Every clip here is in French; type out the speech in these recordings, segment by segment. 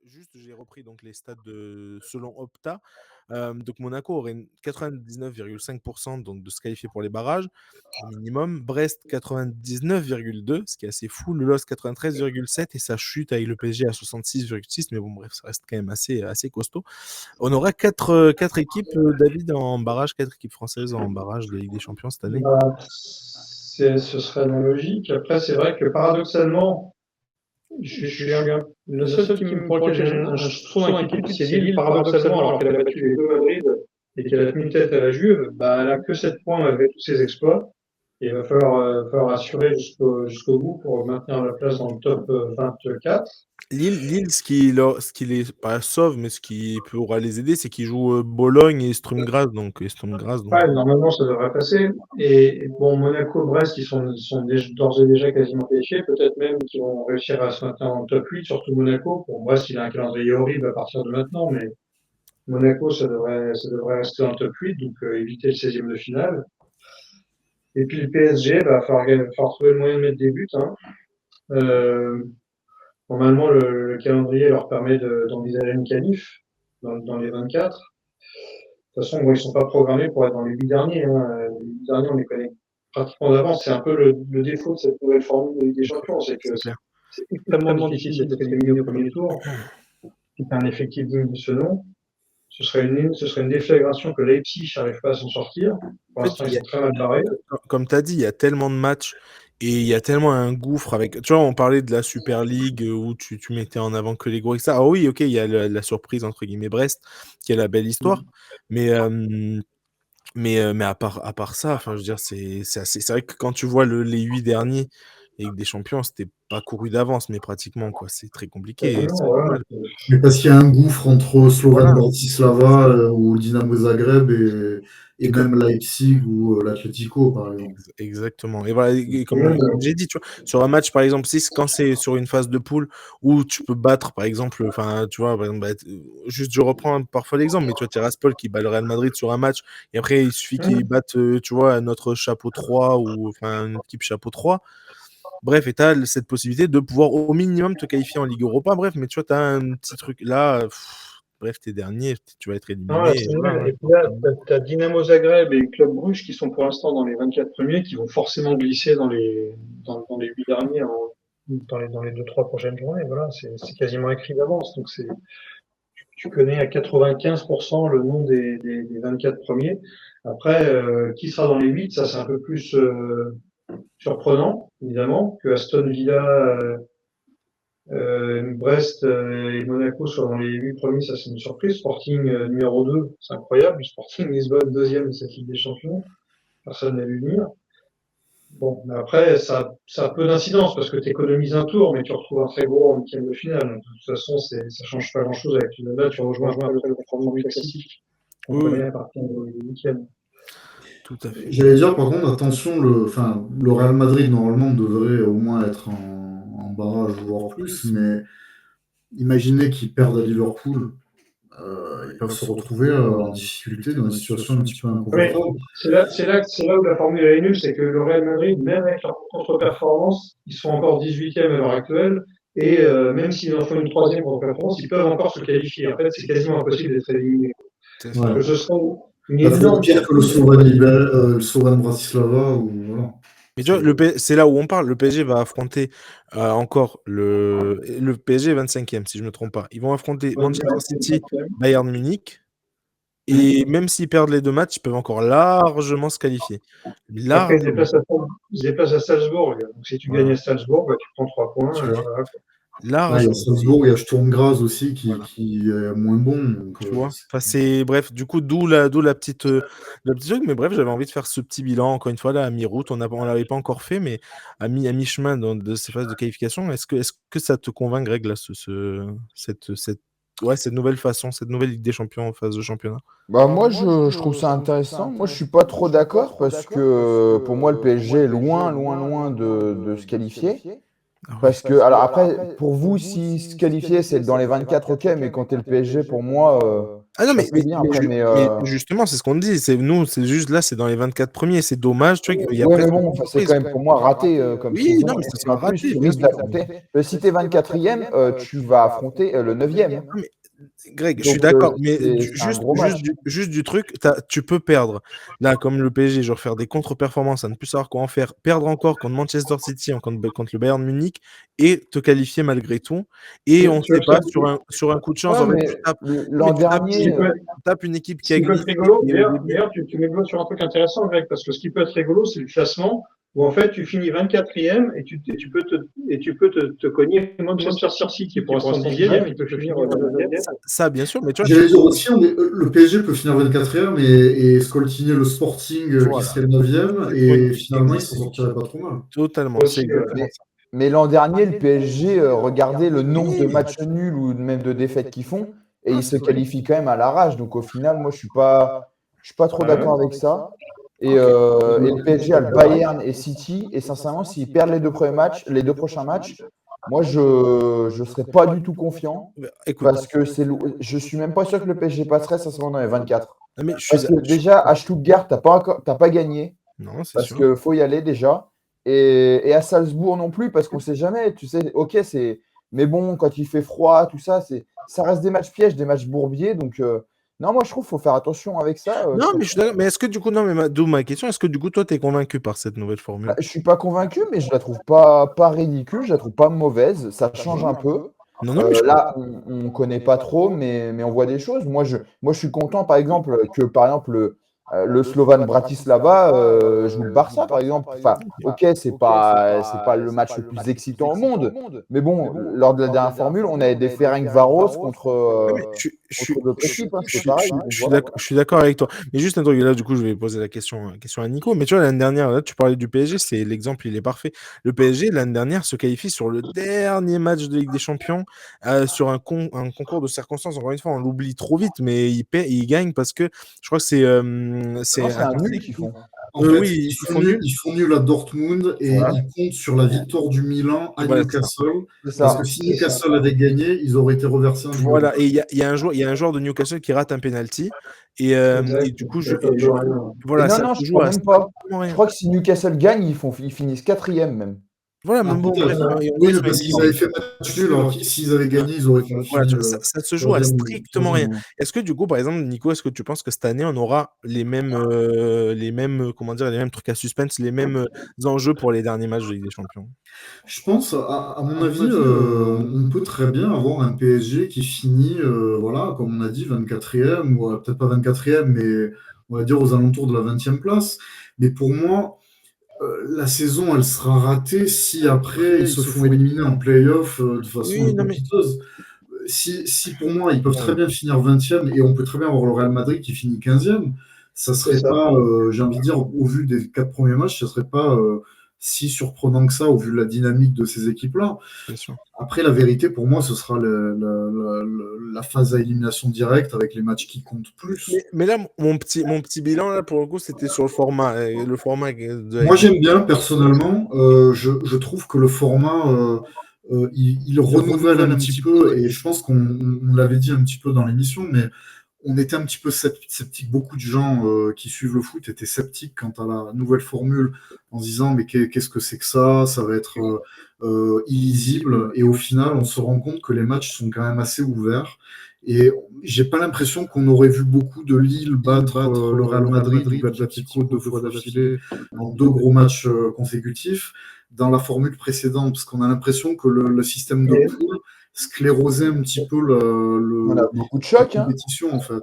Juste, j'ai repris donc les stats selon Opta. Donc Monaco aurait 99,5% donc de se qualifier pour les barrages au minimum. Brest 99,2, ce qui est assez fou. Le LOSC 93,7 et ça chute avec le PSG à 66,6. Mais bon, bref, ça reste quand même assez costaud. On aura quatre équipes, David, en barrage, 4 équipes françaises en barrage de Ligue des Champions cette année. Ce serait la logique. Après, c'est vrai que paradoxalement, le seul team pour lequel je trouve inquiétude, c'est Lille. Paradoxalement, alors qu'elle a battu les deux Madrid et qu'elle a tenu tête à la Juve, elle a que 7 points malgré tous ses exploits. Et il va falloir assurer jusqu'au bout pour maintenir la place dans le top 24. Lille, ce qui les pas sauve, mais ce qui pourra les aider, c'est qu'ils jouent Bologne et Sturm Graz. Donc. Ouais, normalement, ça devrait passer. Et bon, Monaco, Brest, ils sont d'ores et déjà quasiment qualifiés. Peut-être même qu'ils vont réussir à se maintenir dans le top 8, surtout Monaco. Bon, Brest, il a un calendrier horrible à partir de maintenant, mais Monaco, ça devrait rester dans le top 8, donc éviter le 16e de finale. Et puis le PSG, il va falloir trouver le moyen de mettre des buts. Hein. Normalement, le calendrier leur permet d'envisager une qualif dans les 24. De toute façon, bon, ils sont pas programmés pour être dans les 8 derniers. Hein. Les 8 derniers, on les connaît pratiquement d'avance. C'est un peu le défaut de cette nouvelle formule de Ligue des Champions, c'est que c'est extrêmement difficile d'être éliminé au premier tour. Si tu as un effectif digne de ce nom, ce serait une déflagration que Leipzig n'arrive pas à s'en sortir. Pour l'instant, ils sont très mal barrés. Comme tu as dit, il y a tellement de matchs et il y a tellement un gouffre avec. Tu vois, on parlait de la Super League où tu mettais en avant que les gros, etc. Ah oui, ok, il y a la surprise, entre guillemets, Brest, qui a la belle histoire. Mais à part ça, enfin, je veux dire, c'est vrai que quand tu vois les 8 derniers Ligue des Champions, c'était pas couru d'avance, mais pratiquement, quoi. C'est très compliqué. Mais parce qu'il y a un gouffre entre Slovan Bratislava ou Dinamo Zagreb et même Leipzig ou l'Atlético, par exemple. Exactement. Et voilà, comme j'ai dit, tu vois, sur un match, par exemple, quand c'est sur une phase de poule où tu peux battre, par exemple, enfin, tu vois, par exemple, juste je reprends parfois l'exemple, mais tu vois, Tiraspol qui bat le Real Madrid sur un match, et après, il suffit qu'il batte, tu vois, notre chapeau 3 ou enfin, une équipe chapeau 3. Bref, et tu as cette possibilité de pouvoir au minimum te qualifier en Ligue Europa. Bref, mais tu vois, tu as un petit truc là. Bref, t'es dernier, tu vas être éliminé. Non, là, et puis là, tu as Dynamo Zagreb et Club Brugge qui sont pour l'instant dans les 24 premiers, qui vont forcément glisser dans les 8 derniers dans les 2-3 prochaines journées. Voilà, c'est quasiment écrit d'avance. Donc tu connais à 95% le nom des 24 premiers. Après, qui sera dans les 8, ça c'est un peu plus surprenant, évidemment, que Aston Villa, Brest et Monaco soient dans les 8 premiers, ça c'est une surprise. Sporting numéro 2, c'est incroyable. Sporting Lisbonne deuxième de cette Ligue des Champions. Personne n'a vu venir. Bon, mais après, ça a peu d'incidence parce que tu économises un tour, mais tu retrouves un très gros en huitième de finale. Donc, de toute façon, ça change pas grand-chose avec là, tu rejoins après le compromis classique. On connaît à partir du huitième. Tout à fait. J'allais dire, par contre, attention, le Real Madrid, normalement, devrait au moins être en barrage, voire plus, mais imaginez qu'ils perdent à Liverpool. Ils peuvent se retrouver en difficulté dans une situation un petit peu inconfortable. C'est là où la formule est nulle, c'est que le Real Madrid, même avec leur contre-performance, ils sont encore 18e à l'heure actuelle, et même s'ils en font une troisième contre-performance, ils peuvent encore se qualifier. En fait, c'est quasiment impossible d'être éliminé. Ouais. Ce sera une énorme pire que le Slovan Bratislava ou voilà. Mais tu vois, c'est là où on parle. Le PSG va affronter encore le PSG est 25e, si je ne me trompe pas. Ils vont affronter Manchester City, Bayern Munich. Et même s'ils perdent les 2 matchs, ils peuvent encore largement se qualifier. Après, ils se déplacent à Salzbourg. Donc, si tu gagnes à Salzbourg, tu prends 3 points. Il y a Salzbourg, il y a Sturm Graz aussi qui est moins bon. Donc, tu vois. Enfin, bref, du coup, d'où la petite truc. Mais bref, j'avais envie de faire ce petit bilan, encore une fois, là, à mi-route. On l'avait pas encore fait, mais à mi-chemin de ces phases de qualification. Est-ce que ça te convainc, Greg, là, cette nouvelle façon, cette nouvelle Ligue des Champions en phase de championnat? Moi, je trouve ça intéressant. Moi, je suis pas trop d'accord parce que pour moi, le PSG est loin, loin, loin de se qualifier. Parce que, alors après, pour vous, s'ils se qualifiaient, c'est dans les 24, ok, mais quand tu es le PSG, pour moi, Ah non, Ça serait bien après, mais justement, c'est ce qu'on dit. C'est juste là, c'est dans les 24 premiers. C'est dommage, tu vois, il y a ouais, mais presque bon, une c'est surprise. quand même pour moi raté comme Oui, saison. non, mais ça Et sera en plus, raté, tu bien risques sûr. d'affronter. Si t'es 24e, tu vas affronter le 9e. Non, mais Greg, je suis Donc, d'accord, mais c'est un gros match. juste du truc, tu peux perdre. Là, comme le PSG, genre faire des contre-performances, à ne plus savoir quoi en faire, perdre encore contre Manchester City, contre le Bayern Munich, et te qualifier malgré tout. Et on ne Tu vois, sait pas, sur un coup de chance, Ouais, en fait, mais mais l'an dernier, tu tapes une équipe ce qui a qui peut être glissé rigolo, et au début. d'ailleurs, tu mets le doigt sur un truc intéressant, Greg, parce que ce qui peut être rigolo, c'est le classement, où en fait, tu finis 24e et tu peux te cogner Manchester City, qui est pour l'instant 10e, il peut finir 9e. Ça, bien sûr, mais tu vois, J'allais dire aussi, le PSG peut finir 24e et scoltiner le Sporting qui Voilà. serait le 9e et finalement, il s'en sortirait pas trop mal. Totalement, Aussi, c'est exactement ça. mais l'an dernier, le PSG, regardez le nombre de matchs nuls ou même de défaites qu'ils font, et ils se qualifient quand même à l'arrache. Donc au final, moi, je suis pas trop d'accord avec ça. Et le PSG a le Bayern et City, et sincèrement, s'ils perdent les deux prochains matchs, moi, je serais pas du tout confiant. Écoute, Parce que je suis même pas sûr que le PSG passerait sincèrement dans les 24. mais je suis Parce que déjà, à Stuttgart, t'as pas gagné. Non, c'est Parce sûr. qu'il faut y aller déjà. Et à Salzbourg non plus, parce qu'on sait jamais. Tu sais, ok, c'est. Mais bon, quand il fait froid, tout ça, ça reste des matchs pièges, des matchs bourbiers. Donc, non, moi, je trouve qu'il faut faire attention avec ça. Non, mais je suis d'accord. Mais est-ce que du coup, non, mais d'où ma question, est-ce que du coup, toi, t'es convaincu par cette nouvelle formule? Je suis pas convaincu, mais je la trouve pas ridicule, je la trouve pas mauvaise. Ça change un peu. Non, non, mais je Là, on ne connaît pas trop, mais on voit des choses. Moi, je suis content, par exemple, que par exemple, le Slovan Bratislava joue le Barça, par exemple. Enfin, ok, c'est pas le match le plus excitant au monde. Mais bon, lors de la dernière formule, on avait des Ferencváros contre, Ouais, mais contre d'autres équipes. C'est pareil. Donc, voilà. je suis d'accord avec toi. Mais juste un truc, et là, du coup, je vais poser la question à Nico. Mais tu vois, l'année dernière, là, tu parlais du PSG, c'est l'exemple, il est parfait. Le PSG, l'année dernière, se qualifie sur le dernier match de Ligue des Champions, sur un concours de circonstances. Encore une fois, on l'oublie trop vite, mais il gagne parce que je crois que c'est Non, c'est un nul qu'ils font. En fait, oui, ils font nul à Dortmund et Voilà. ils comptent sur la victoire du Milan à Voilà, c'est ça. Newcastle. C'est Parce ça. que si Newcastle avait gagné, ils auraient été reversés en Ligue Voilà, Europa. et il y a un joueur de Newcastle qui rate un penalty. Et du coup, voilà, Non, ça non, se je joue crois à même pas. strictement Je rien. crois que si Newcastle gagne, ils finissent 4e même. Voilà, Ah, mais bon, bref, peut-être. et en Oui, gros, ils mais sont parce qu'ils éliminés. avaient fait match nul, alors s'ils avaient gagné, ils auraient Voilà, fini tu vois, ça se joue à 3e ou strictement rien. 3e. Est-ce que du coup, par exemple, Nico, est-ce que tu penses que cette année, on aura les mêmes, comment dire, les mêmes trucs à suspense, les mêmes enjeux pour les derniers matchs de Ligue des Champions? Je pense, à mon avis, on peut très bien avoir un PSG qui finit, voilà, comme on a dit, 24e, ou peut-être pas 24e, mais on va dire aux alentours de la 20e place. Mais pour moi, la saison, elle sera ratée si après ils se font éliminer en play-off de façon Oui, non, mais piteuse. Si pour moi, ils peuvent très bien finir 20e et on peut très bien avoir le Real Madrid qui finit 15e, ça serait ça. pas, j'ai envie de dire, au vu des 4 premiers matchs, ça serait pas si surprenant que ça au vu de la dynamique de ces équipes-là. bien sûr. Après, la vérité, pour moi, ce sera la phase à élimination directe avec les matchs qui comptent plus. Mais là, mon petit bilan, là, pour le coup, c'était sur le format. Le format de la Moi, Ligue j'aime bien, personnellement. Je trouve que le format, il renouvelle un petit peu, et je pense qu'on l'avait dit un petit peu dans l'émission, mais on était un petit peu sceptique. Beaucoup de gens qui suivent le foot étaient sceptiques quant à la nouvelle formule, en se disant mais qu'est-ce que c'est que ça va être illisible. Et au final, on se rend compte que les matchs sont quand même assez ouverts. Et j'ai pas l'impression qu'on aurait vu beaucoup de Lille battre le Real Madrid ou l'Atlético 2 fois d'affilée en 2 gros matchs consécutifs dans la formule précédente, parce qu'on a l'impression que le système de poule sclérosait un petit peu On a beaucoup de la chocs. Hein. compétition, en fait.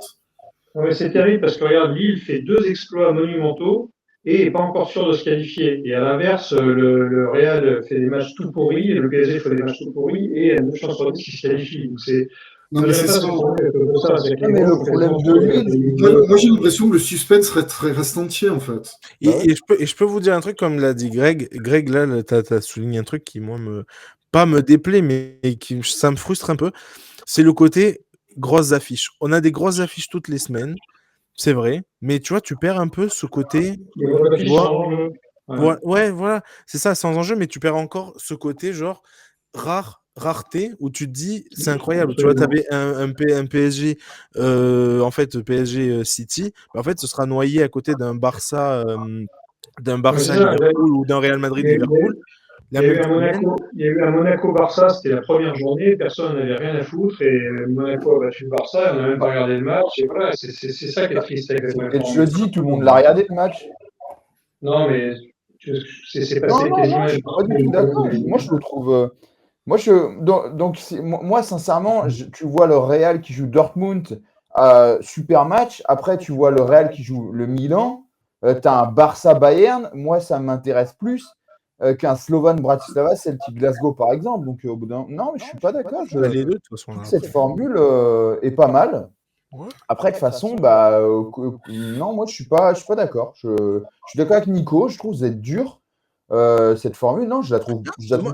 Non, mais c'est terrible parce que regarde, Lille fait 2 exploits monumentaux et n'est pas encore sûr de se qualifier. Et à l'inverse, le Real fait des matchs tout pourris, et le PSG fait des matchs tout pourris et a 9 chances sur 10 qu'il se qualifie. Donc Non, moi, mais j'aime c'est pas ça. cette formule comme ça. C'est que Non, les mais gros le font problème quasiment de sûr d'être Lille, éliminés. Moi, j'ai l'impression que le suspense reste entier, en fait. Bah ouais. Et je peux vous dire un truc, comme l'a dit Greg. Greg, là, t'as souligné un truc qui, moi, pas me déplaît, mais ça me frustre un peu. C'est le côté grosses affiches. On a des grosses affiches toutes les semaines, c'est vrai, mais tu vois, tu perds un peu ce côté, Les grosses tu affiches vois, sans enjeu. Ouais. ouais, voilà, c'est ça, sans enjeu, mais tu perds encore ce côté, genre, rare, rareté où tu te dis c'est incroyable. Tu vois, tu avais un PSG, en fait, PSG City, en fait, ce sera noyé à côté d'un Barça Liverpool ou d'un Real Madrid Liverpool. Il y a eu un Monaco-Barça, c'était la première journée, personne n'avait rien à foutre, et Monaco a battu le Barça, on n'a même pas regardé le match, et voilà, c'est ça qui est triste avec le match. Jeudi, tout le monde l'a regardé le match. Non, mais c'est passé quasiment. Je suis pas du tout d'accord. Moi, je le trouve. Moi, sincèrement, tu vois le Real qui joue Dortmund, super match. Après, tu vois le Real qui joue le Milan. Tu as un Barça-Bayern. Moi, ça m'intéresse plus qu'un Slovan-Bratislava, Celtic Glasgow, par exemple. Donc, au bout d'un. Non, mais je suis pas d'accord. Les deux, de toute façon. Cette formule est pas mal. Après, de toute façon, non, moi, je suis pas d'accord. Je suis d'accord avec Nico. Je trouve que vous êtes dur. Cette formule, non, je la trouve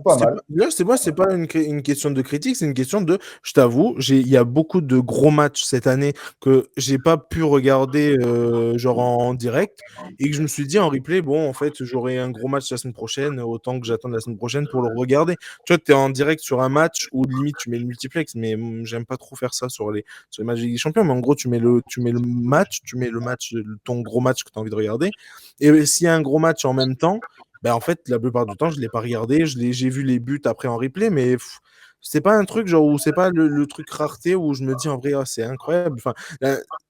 pas mal. Là, c'est pas une question de critique, c'est une question de, je t'avoue, il y a beaucoup de gros matchs cette année que j'ai pas pu regarder genre en direct et que je me suis dit en replay, bon, en fait, j'aurai un gros match la semaine prochaine, autant que j'attende la semaine prochaine pour le regarder. Tu vois, tu es en direct sur un match où limite tu mets le multiplex, mais j'aime pas trop faire ça sur les matchs de Ligue des Champions, mais en gros, tu mets le match, ton gros match que tu as envie de regarder. Et s'il y a un gros match en même temps, en fait, la plupart du temps, je ne l'ai pas regardé. J'ai vu les buts après en replay, mais c'est pas un truc genre où c'est pas le truc rareté où je me dis en vrai, c'est incroyable. Enfin,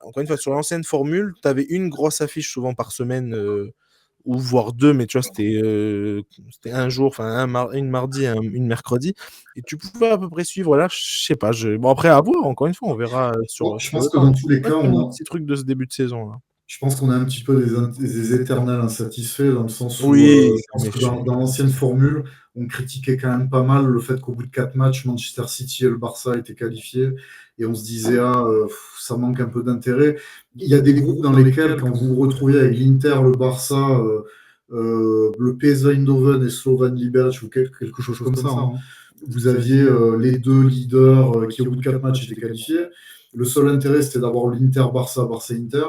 encore une fois, sur l'ancienne formule, tu avais une grosse affiche souvent par semaine, ou voire deux, mais tu vois, c'était un jour, enfin, une mardi, une mercredi, et tu pouvais à peu près suivre. Là, je sais pas. Bon, après, à voir, encore une fois, on verra sur. Je pense que dans tous les cas, on a ces trucs de ce début de saison. Là. Je pense qu'on a un petit peu des éternels insatisfaits dans le sens où dans l'ancienne formule, on critiquait quand même pas mal le fait qu'au bout de 4 matchs, Manchester City et le Barça étaient qualifiés et on se disait ça manque un peu d'intérêt. Il y a des groupes dans lesquels, quand vous vous retrouvez avec l'Inter, le Barça, le PSV Eindhoven et Slovan Liberec ou quelque chose comme ça, vous aviez les deux leaders qui au bout de 4 matchs étaient qualifiés. Le seul intérêt, c'était d'avoir l'Inter Barça, Barça Inter.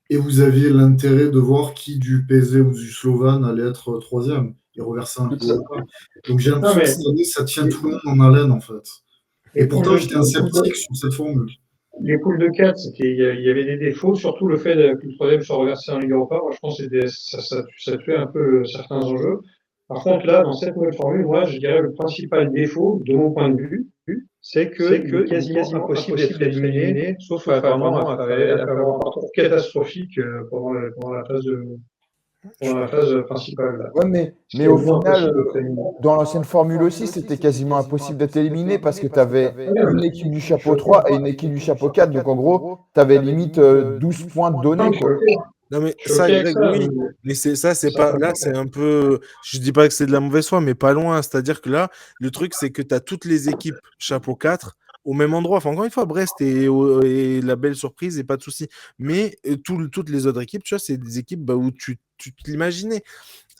Et vous aviez l'intérêt de voir qui du PSV ou du Slovan allait être troisième et reverser un peu. Donc j'ai l'impression que cette année, ça tient tout le monde en haleine, en fait. Et pourtant, j'étais un sceptique sur cette formule. Les poules de 4, il y avait des défauts, surtout le fait que le troisième soit reversé en Ligue Europa. Moi, je pense que ça tuait un peu certains enjeux. Par contre, là, dans cette nouvelle formule, moi, je dirais le principal défaut, de mon point de vue, c'est que quasiment impossible d'être éliminé, sauf apparemment après avoir un parcours catastrophique pendant la phase principale. Là. Ouais, mais au final, dans l'ancienne formule aussi, c'était quasiment impossible d'être éliminé parce que tu avais une équipe du chapeau 3 et une équipe du chapeau 4. Donc en gros, tu avais limite 12 points donnés. Quoi. Non, mais ça, Greg, oui. Mais c'est pas. Là, c'est un peu. Je dis pas que c'est de la mauvaise foi, mais pas loin. C'est-à-dire que là, le truc, c'est que tu as toutes les équipes chapeau 4 au même endroit. Enfin, encore une fois, Brest est la belle surprise et pas de souci. Mais toutes les autres équipes, tu vois, c'est des équipes où tu te l'imaginais.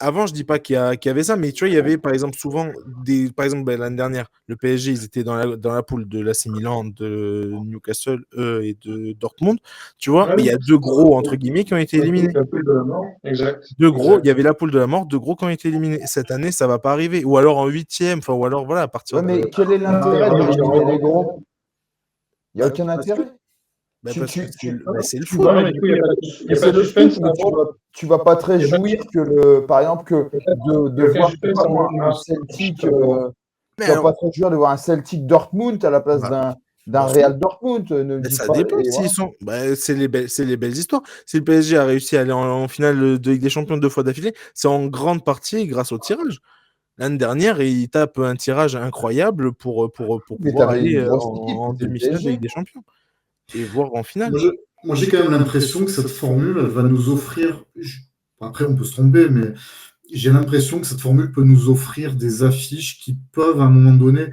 Avant, je dis pas qu'il y avait ça, mais tu vois, il y avait par exemple souvent par exemple l'année dernière, le PSG, ils étaient dans la poule de l'AC Milan, de Newcastle et de Dortmund, tu vois, mais il y a deux gros entre guillemets qui ont été éliminés. La poule de la mort, exact. Deux gros, il y avait la poule de la mort, deux gros qui ont été éliminés. Cette année, ça va pas arriver, ou alors en huitième, enfin, ou alors voilà, à partir de. Mais quel est l'intérêt d'éliminer les gros? Il n'y a aucun intérêt. C'est le foot. Tu vas pas te réjouir que par exemple de voir un Celtic. Tu vas pas te réjouir de voir un Celtic Dortmund à la place d'un Real Dortmund. Ça dépend. C'est les belles histoires. Si le PSG a réussi à aller en finale de Ligue des Champions 2 fois d'affilée, c'est en grande partie grâce au tirage. L'année dernière, il tape un tirage incroyable pour pouvoir aller en demi-finale de Ligue des Champions. Et voir en finale. Moi, j'ai quand même l'impression que cette formule, elle va nous offrir. Après, on peut se tromper, mais j'ai l'impression que cette formule peut nous offrir des affiches qui peuvent, à un moment donné,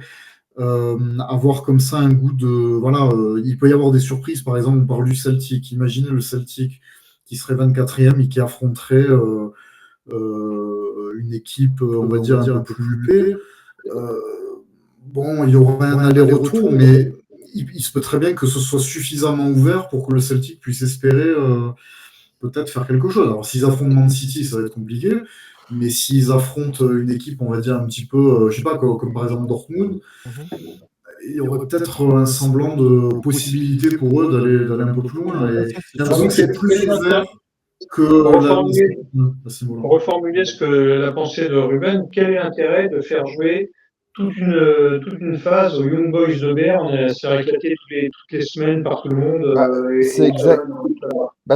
avoir comme ça un goût de. Voilà, il peut y avoir des surprises. Par exemple, on parle du Celtic. Imaginez le Celtic qui serait 24e et qui affronterait une équipe, on va dire, un peu plus huppée. Bon, il y aurait un aller-retour, mais. Il se peut très bien que ce soit suffisamment ouvert pour que le Celtic puisse espérer peut-être faire quelque chose. Alors, s'ils affrontent Man City, ça va être compliqué, Mais s'ils affrontent une équipe, on va dire un petit peu, je sais pas, comme par exemple Dortmund, il y aurait peut-être un semblant de possibilité pour eux d'aller un peu plus loin. Et j'ai l'impression que c'est plus ouvert que pour reformuler ce que la pensée de Ruben, quel est l'intérêt de faire jouer toute une phase aux Young Boys de Berne, se faire éclater toutes les semaines par tout le monde, C'est exact.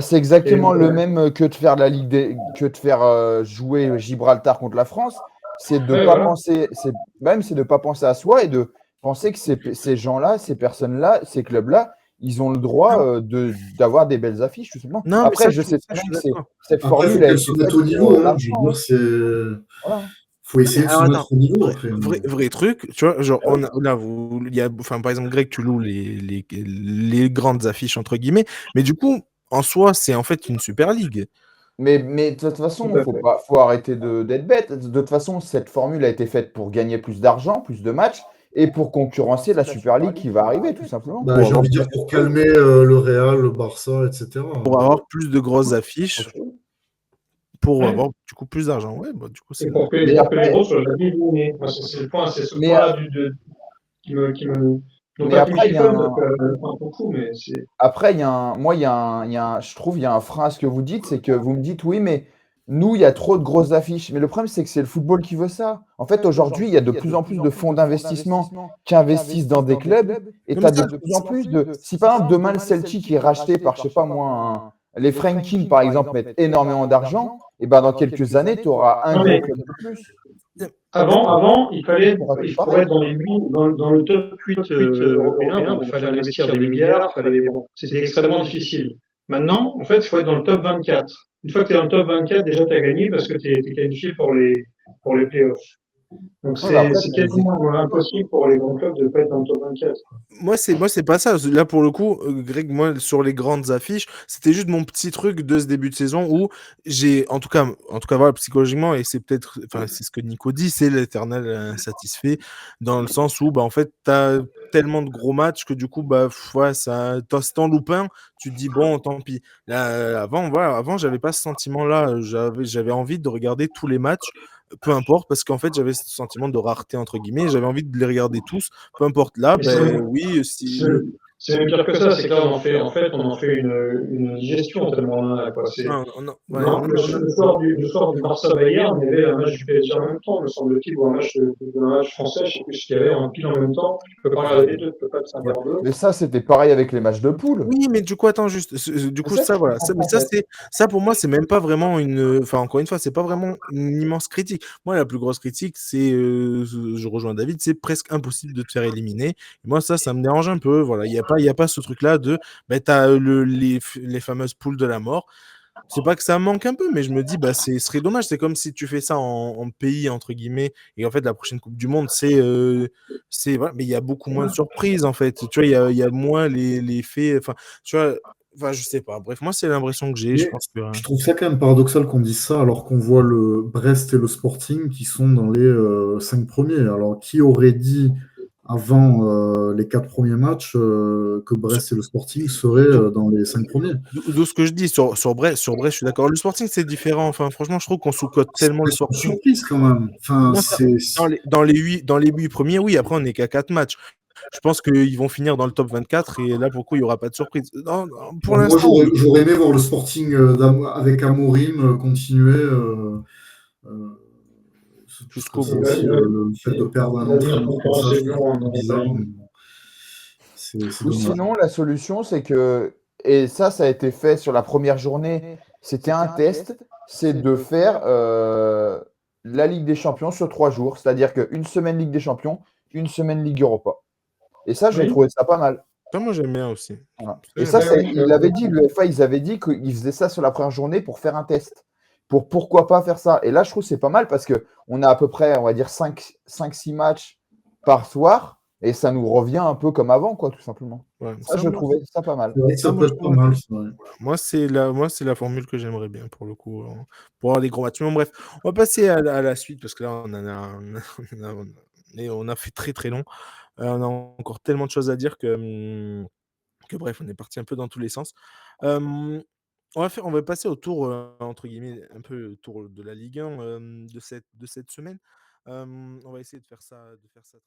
C'est exactement le même que de faire que de faire jouer Gibraltar contre la France. C'est de pas penser, c'est de pas penser à soi et de penser que ces gens-là, ces personnes-là, ces clubs-là, ils ont le droit d'avoir des belles affiches, tout simplement. Non, Après, mais je sais ça, très je bien suis que d'accord. cette Après, formule faut a qu'elles été se mettent faite au niveau. pour Je veux dire, Voilà. faut essayer de se Alors, mettre attends, au niveau après. vrai truc, tu vois, genre, il y a, enfin, par exemple, Greg, tu loues les grandes affiches, entre guillemets, mais du coup, en soi, c'est en fait une Super League. Mais de toute façon, faut arrêter d'être bête. De toute façon, cette formule a été faite pour gagner plus d'argent, plus de matchs, et pour concurrencer la Super League qui va arriver, tout simplement. Bah, j'ai envie de dire pour calmer le Real, le Barça, etc. Pour avoir plus de grosses affiches, pour avoir du coup plus d'argent. Ouais, bah, du coup, c'est. Et pour que les gros soient jamais éliminés. Moi, c'est le point, c'est ce point-là qui me. Non pas qui me chiffonne, parce que c'est un peu fou, mais c'est. Après, je trouve, il y a un frein à ce que vous dites, c'est que vous me dites, oui, mais nous, il y a trop de grosses affiches. Mais le problème, c'est que c'est le football qui veut ça. En fait, aujourd'hui, il y a de plus en plus de fonds d'investissement qui investissent dans des clubs, et tu as de plus en plus de. Si par exemple, demain, le Celtic est racheté par, je sais pas moi, les Franken, par exemple, mettent énormément d'argent, et ben dans quelques années, tu auras un gros club de plus. Avant, il pourrait être dans le top 8 européen, bon, il fallait investir des milliards, c'était extrêmement difficile. Maintenant, en fait, il faut être dans le top 24. Une fois que tu es dans le top 24, déjà tu as gagné parce que tu es qualifié pour les playoffs. Donc c'est quasiment impossible pour les grands clubs de ne pas être dans le top 24. Moi, c'est pas ça. Là, pour le coup, Greg, moi, sur les grandes affiches, c'était juste mon petit truc de ce début de saison où j'ai, en tout cas, voilà, psychologiquement, et c'est peut-être, enfin, c'est ce que Nico dit, c'est l'éternel insatisfait, dans le sens où, bah, en fait, t'as tellement de gros matchs que du coup, bah, ouais, ça, si t'en loupes un, tu te dis, bon, tant pis. Là, avant, j'avais pas ce sentiment-là. J'avais envie de regarder tous les matchs, peu importe, parce qu'en fait, j'avais ce sentiment de rareté, entre guillemets, j'avais envie de les regarder tous, peu importe. Là, ben oui, si. C'est même pire que ça, c'est que là, on en fait une gestion tellement on en a, quoi. Le soir du Barça-Bayern, il y avait un match du PSG en même temps, me semble-t-il, ou un match français, je sais plus ce qu'il y avait, en pile en même temps. Tu peux pas regarder les deux, tu peux pas te scinder en deux. Mais ça, c'était pareil avec les matchs de poule. Oui, mais du coup, attends, juste. Du coup, ça, voilà. Ça, pour moi, c'est même pas vraiment une. Enfin, encore une fois, c'est pas vraiment une immense critique. Moi, la plus grosse critique, c'est. Je rejoins David, c'est presque impossible de te faire éliminer. Et moi, ça me dérange un peu. Voilà. Il y a pas ce truc-là de. Ben, t'as les fameuses poules de la mort. C'est pas que ça manque un peu, mais je me dis, bah, ce serait dommage. C'est comme si tu fais ça en pays, entre guillemets, et en fait, la prochaine Coupe du Monde, voilà, mais il y a beaucoup moins de surprises, en fait. Tu vois, il y a moins les faits. Enfin, tu vois, enfin, je sais pas. Bref, moi, c'est l'impression que j'ai. Je pense que. Je trouve ça quand même paradoxal qu'on dise ça alors qu'on voit le Brest et le Sporting qui sont dans les 5 premiers. Alors, qui aurait dit avant les 4 premiers matchs que Brest et le Sporting seraient dans les 5 premiers? D'où ce que je dis sur Brest, je suis d'accord. Le Sporting, c'est différent. Enfin, franchement, je trouve qu'on sous-cote tellement le C'est une Sporting. surprise quand même. Enfin, Dans les 8 premiers, oui, après, on n'est qu'à 4 matchs. Je pense qu'ils vont finir dans le top 24 et là, pour le coup, il n'y aura pas de surprise. Non, pour moi, l'instant. j'aurais aimé voir le Sporting avec Amorim continuer. Jusqu'au Ça bout. aussi, le fait de perdre un entraîneur comme ça, je trouve ça bizarre. C'est Ou dommage. sinon, la solution, c'est que, et ça a été fait sur la première journée, c'était un test, c'est de faire la Ligue des Champions sur 3 jours, c'est-à-dire qu'une semaine Ligue des Champions, une semaine Ligue Europa. Et ça, j'ai trouvé ça pas mal. Ça, moi, j'aime bien aussi. Voilà. Et ça, il l'avait dit, l'UEFA, ils avaient dit qu'ils faisaient ça sur la première journée pour faire un test. Pourquoi pas faire ça? Et là, je trouve que c'est pas mal parce qu'on a à peu près, on va dire, 5-6 matchs par soir et ça nous revient un peu comme avant, quoi, tout simplement. Ouais, ça, je trouvais ça pas mal. Ça peut être pas mal. Moi, c'est la formule que j'aimerais bien pour le coup, pour avoir des gros matchs. Mais bon, bref, on va passer à la suite parce que là, on a fait très très long. On a encore tellement de choses à dire que bref, on est parti un peu dans tous les sens. On va passer au tour, entre guillemets, un peu le tour de la Ligue 1, de cette semaine. On va essayer de faire ça très vite.